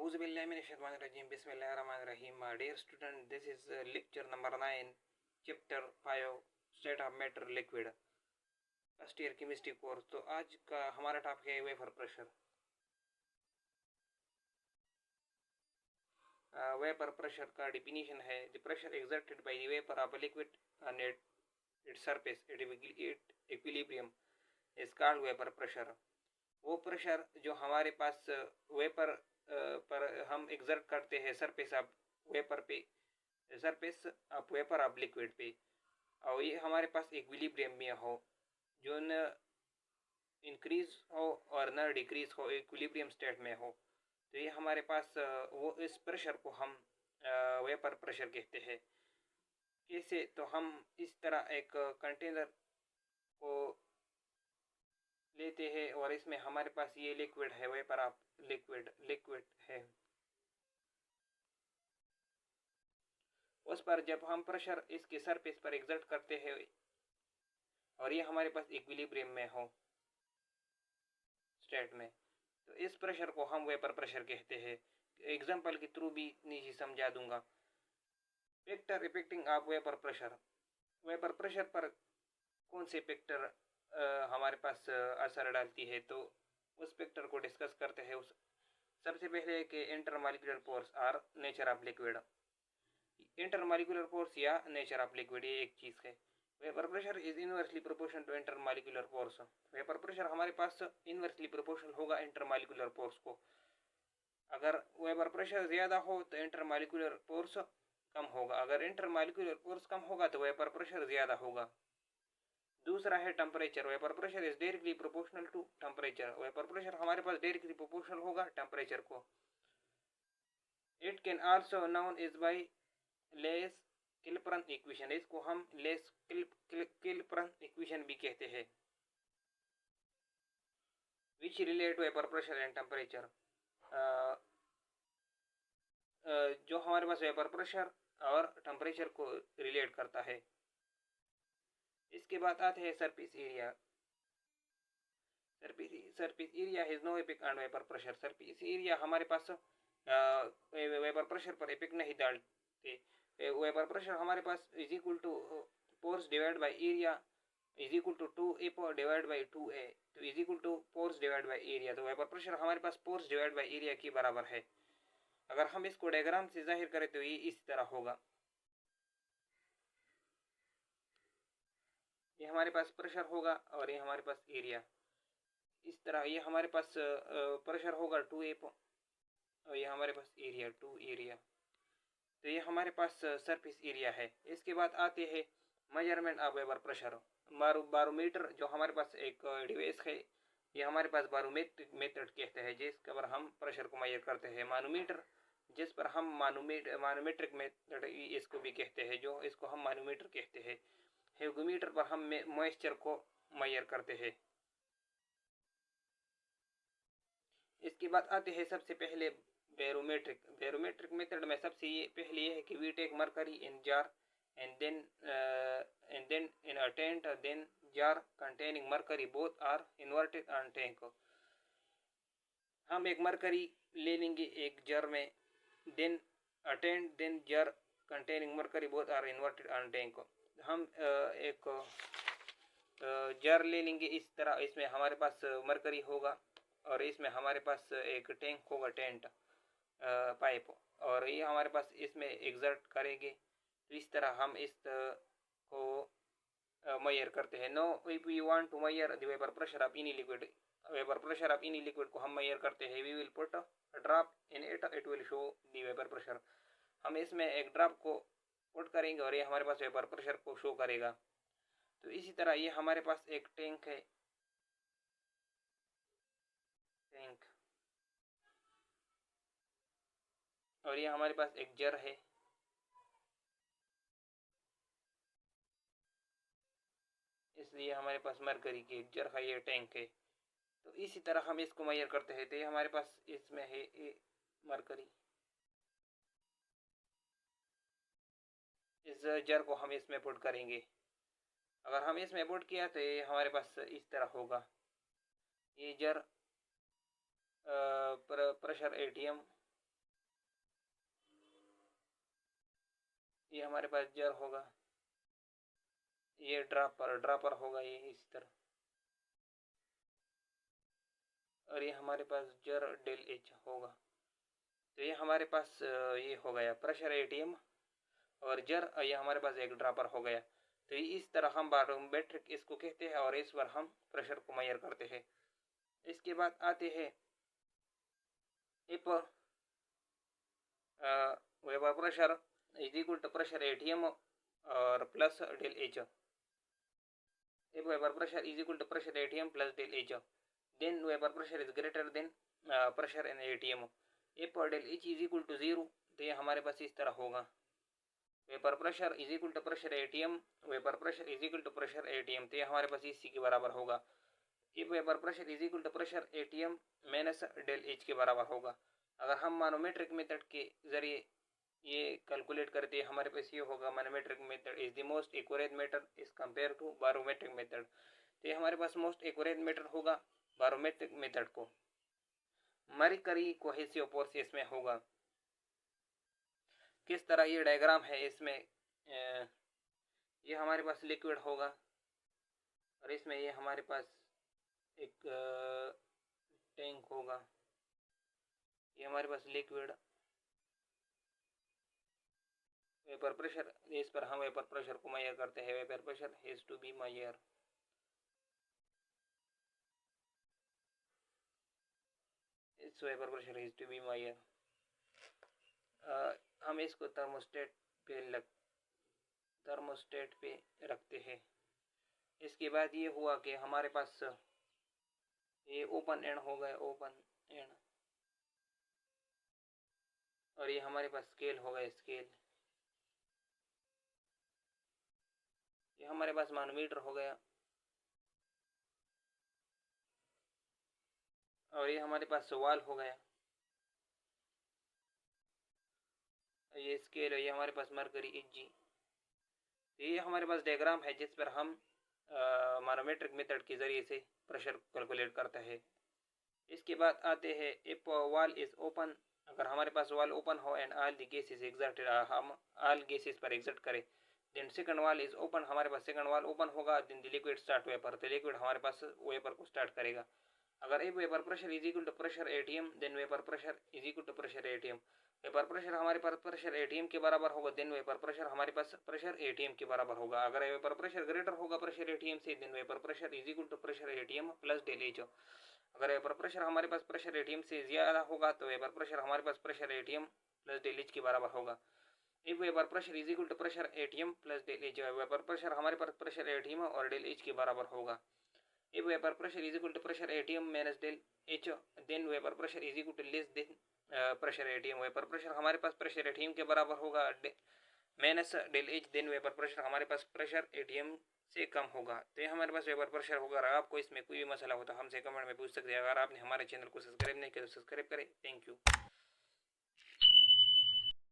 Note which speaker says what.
Speaker 1: Auzubillahiminash-shaytanir-rajim. Bismillahir-rahmanir-rahim. Dear student, this is lecture number 9, chapter 5, state of matter liquid, first year chemistry course. तो आज का हमारा topic है vapour pressure. Vapour pressure का definition है the pressure exerted by the vapour of a liquid on its surface at equilibrium is called vapour pressure. वो pressure जो हमारे पास वेपर पर हम एग्जर्ट करते हैं सरफेस ऑफ वेपर पे, surface of vapour of liquid पे, और ये हमारे पास इक्विलिब्रियम में हो, जो न इंक्रीज हो और न डिक्रीज हो, इक्विलिब्रियम स्टेट में हो, तो ये हमारे पास वो इस प्रेशर को हम वेपर प्रेशर कहते हैं। कैसे? तो हम इस तरह एक कंटेनर को लेते हैं और इसमें हमारे पास ये लिक्विड है, वेपर ऑफ लिक्विड है। उस पर जब हम प्रेशर इसके सरफेस पर एग्जर्ट करते हैं और ये हमारे पास इक्विलिब्रियम में हो स्टेट में, तो इस प्रेशर को हम वेपर प्रेशर कहते हैं। एग्जांपल के थ्रू भी नीचे समझा दूंगा। Factor affecting of vapour pressure. Vapour pressure पर कौन से फैक्टर हमारे पास असर डालती है, तो उस फैक्टर को डिस्कस करते हैं। सबसे पहले कि इंटरमॉलिक्यूलर फोर्स और nature of liquid. Intermolecular force या नेचर ऑफ लिक्विड, ये एक चीज़ है। Vapour pressure is inversely proportional to intermolecular force. Vapour pressure हमारे पास इनवर्सली प्रोपोर्शनल होगा इंटरमॉलिक्यूलर फोर्स को। अगर वेपर प्रेशर ज़्यादा हो तो इंटरमॉलिक्यूलर फोर्स कम होगा, अगर इंटरमॉलिक्यूलर फोर्स कम होगा तो वेपर प्रेशर ज़्यादा होगा। दूसरा है temperature. Vapour pressure is directly proportional to temperature. Vapour pressure हमारे पास डायरेक्टली प्रोपोर्शनल होगा टेम्परेचर को। It can also known is by Clausius Clapeyron equation. इसको हम लेस किल्प्रन इक्वेशन भी कहते हैं, which relate vapour pressure and temperature. जो हमारे पास वेपर प्रेशर और टेम्परेचर को रिलेट करता है। इसके बाद आते हैं surface area. Surface area has no effect on vapour pressure. Surface area हमारे पास वेपर प्रेशर पर इफेक्ट नहीं डालते। वेपर प्रेशर हमारे पास is equal to force divide by area is equal to 2A divide by 2A, तो is equal to force divide by area. तो vapour pressure हमारे पास फोर्स डिवाइड बाई एरिया के बराबर है। अगर हम इसको डायग्राम से जाहिर करें तो ये इस तरह होगा। ये हमारे पास प्रेशर होगा और ये हमारे पास एरिया इस तरह। ये हमारे पास प्रेशर होगा 2A और ये हमारे पास एरिया 2 एरिया। तो ये हमारे पास सरफेस एरिया है। इसके बाद आते हैं measurement of vapour pressure. Barometer जो हमारे पास एक डिवाइस है, ये हमारे पास बारोमेट्रिक मेथड कहते हैं, जिस पर हम प्रेशर को मेजर करते हैं। मानोमीटर जिस पर हम मानोमेट्रिक मेथड इसको भी कहते हैं, जो इसको हम मानोमीटर कहते हैं। हैगोमीटर पर हम मॉइस्चर को मेजर करते हैं। इसके बाद आते हैं सबसे पहले बैरोमेट्रिक मेथड में सबसे पहले ये है कि we take mercury in jar and then in a tent, then jar containing mercury, both are inverted on tank। हम एक मरकरी ले लेंगे एक जार में, then a tent, then jar containing mercury, both are inverted on tank। हम एक jar ले लेंगे इस तरह, इसमें हमारे पास मरकरी होगा और इसमें हमारे पास एक टैंक होगा, टेंट पाइप, और ये हमारे पास इसमें एग्जर्ट करेंगे। तो इस तरह हम इस को मेजर करते हैं। No if we want to measure the vapour pressure of any liquid, vapour pressure of any liquid को हम मेजर करते हैं। We will put a drop in it, it will show the vapour pressure. हम इसमें एक drop को put करेंगे और ये हमारे पास वेपर प्रेशर को शो करेगा। तो इसी तरह ये हमारे पास एक टैंक है, टैंक, और ये हमारे पास एक जार है, इसलिए हमारे पास मरकरी की जार का ये टैंक है। तो इसी तरह हम इसको मेजर करते हैं। तो ये हमारे पास इसमें है मरकरी, इस जार को हम इसमें पुट करेंगे। अगर हम इसमें पुट किया तो ये हमारे पास इस तरह होगा। ये जार प्रेशर एटीएम ये हमारे पास जर होगा, ये ड्रापर होगा ये इस तरह, और ये हमारे पास जर डेल एच होगा। तो ये हमारे पास ये हो गया प्रेशर एटीएम और जर, ये हमारे पास एक ड्रापर हो गया। तो इस तरह हम बारोमेट्रिक इसको कहते हैं और इस पर हम प्रेशर को मेजर करते हैं। इसके बाद आते हैं if vapour pressure is equal to pressure ATM और plus del H. If vapour pressure is equal to pressure ATM plus del H, then vapour pressure is greater than pressure in ATM. If del H is equal to 0, तो ये हमारे पास इस तरह होगा vapour pressure is equal to pressure ATM, vapour pressure is equal to pressure ATM, तो ये हमारे पास इसी के बराबर होगा। If vapour pressure is equal to pressure ATM minus del H के बराबर होगा। अगर हम मैनोमेट्रिक मेथड के जरिए ये कैलकुलेट करते हैं, हमारे पास ये होगा manometric method is the most accurate method is compare to barometric method. तो ये हमारे पास मोस्ट एक्यूरेट मेथड होगा बारोमेट्रिक मेथड को। मरकरी कोहेसिव फोर्स इसमें होगा। किस तरह ये डायग्राम है इसमें, ये हमारे पास लिक्विड होगा और इसमें ये हमारे पास एक टैंक होगा, ये हमारे पास लिक्विड वेपर प्रेशर, इस पर हम वेपर प्रेशर को मेजर करते हैं। Vapour pressure has to be measure, it's vapour pressure has to be measure. हम इसको थर्मोस्टेट पे रखते हैं। इसके बाद ये हुआ कि हमारे पास ये ओपन एंड हो गया, ओपन एंड, और ये हमारे पास स्केल हो गया, स्केल, ये हमारे पास मानोमीटर हो गया, और ये हमारे पास सवाल हो गया, ये स्केल है, ये हमारे पास मरकरी एच। ये हमारे पास डायग्राम है जिस पर हम मैनोमेट्रिक मेथड के जरिए से प्रेशर कैलकुलेट करते हैं। इसके बाद आते हैं इफ वॉल इज ओपन, अगर हमारे पास वॉल ओपन हो and all the gases exerted, हम ऑल गैसेस पर एग्जर्ट करें, then second wall is open, हमारे पास सेकंड वॉल ओपन होगा, then the liquid start vapour, तो लिक्विड हमारे पास वेपर को स्टार्ट करेगा। अगर if vapour pressure is equal to pressure ATM, then vapour pressure is equal to pressure ATM, vapour pressure हमारे पास प्रेशर एटीएम के बराबर होगा, देन वेपर प्रेशर हमारे पास प्रेशर एटीएम के बराबर होगा। अगर वेपर प्रेशर ग्रेटर होगा प्रेशर एटीएम से, then vapour pressure is equal to pressure ATM plus del H. अगर वेपर प्रेशर हमारे पास प्रेशर एटीएम से ज़्यादा होगा तो वेपर प्रेशर हमारे पास pressure ATM plus del H के बराबर होगा। If vapour pressure is equal to pressure ATM plus del H, vapour pressure हमारे पास प्रेशर एटीएम और डेल एच के बराबर होगा। If vapour pressure is equal to pressure ATM minus del H, then vapour pressure is equal to less than pressure ATM, vapour pressure हमारे पास pressure ATM के बराबर होगा minus del H, then vapour pressure हमारे पास pressure ATM से कम होगा। तो ये हमारे पास वेपर प्रेशर होगा। अगर आपको इसमें कोई भी मसला होता है हमसे कमेंट में पूछ सकते हैं। अगर आपने हमारे चैनल को सब्सक्राइब नहीं किया तो सब्सक्राइब करें। Thank you.